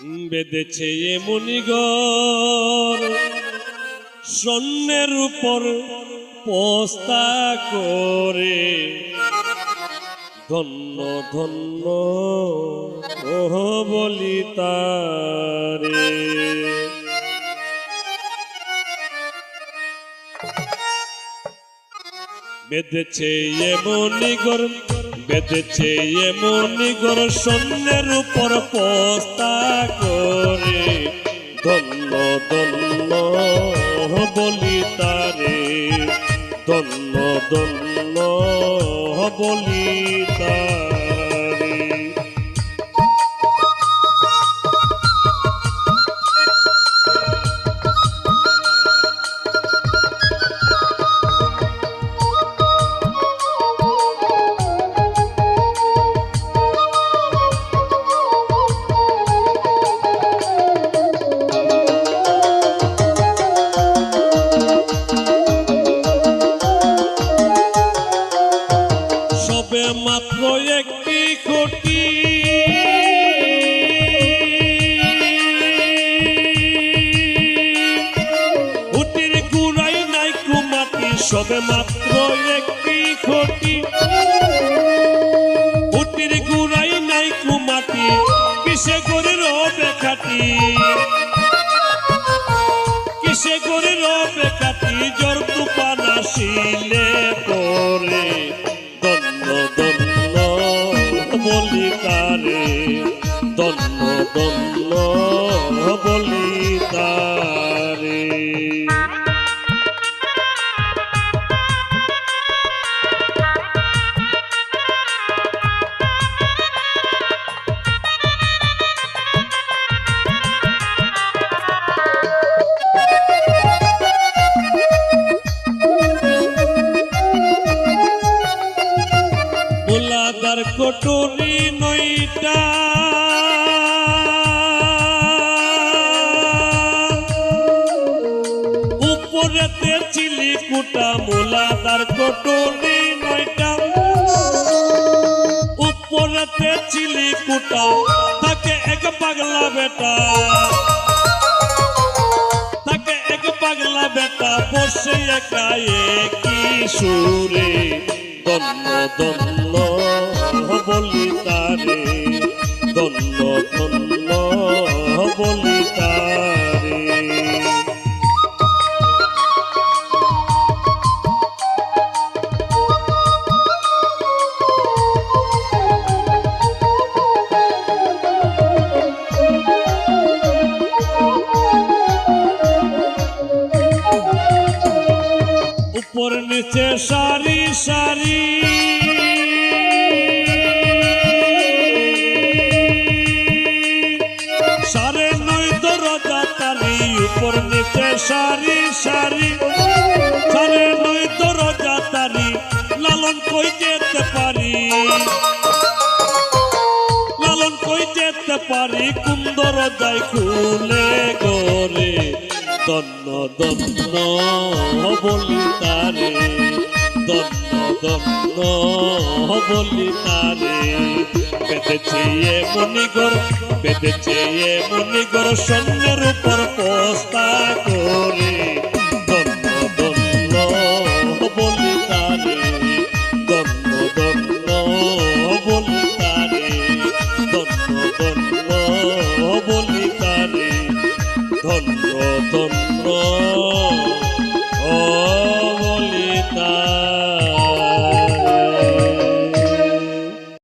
বেঁধেছে এমনি ঘর স্বর্ণের উপর পোস্তা করে ধন্য ধন্য ওহ বলি তারে। বেঁধেছে এমনি ঘর বেঁধেছে এমনি ঘর স্বর্ণের উপর পোস্তা করে ধন্য ধন্য বলি তারে ধন্য ধন্য বলি তারে। মাত্র একটি কোটি উটির গুড়াই নাই কুমাটি সবে মাত্র একটি কোটি উটির গুড়াই নাই কুমাটি কিসে করে রবে খাটি কিসে করে রবে খাটি জ্বর তুফান আসিলে পরে ধন্য ধন্য বলি তারে ধন্য ধন্য বলি তারে। মুলাদার কটুরি নইটা উপরেতে চিলি কুটা মুলাদার কটুরি নইটা উপরেতে চিলি কুটা তাকে এক পাগলা বেটা তাকে এক পাগলা বেটা বসে একা একই সুরে ধন্য ধন্য বলি তারে ধন্য ধন্য বলি তারে। উপর নিচে সারি সারি সারে নয় দরজা তালি উপর নিচে সারি সারি সারে নয় দরজা তালি লালন কই যেতে পারি লালন কই যেতে পারি কোন দরজায় খুলে গরে ধন্য ধন্য বলি তারে ধন্য ধন্য বলি তারে। বেঁধেছে এমনি ঘর বেঁধেছে এমনি ঘর স্বর্ণের উপর পোস্তা করে ধন্য ধন্য বলি তারে ধন্য ধন্য বলি তারে ধন্য ধন্য বলি তারে ধন্য ধন্য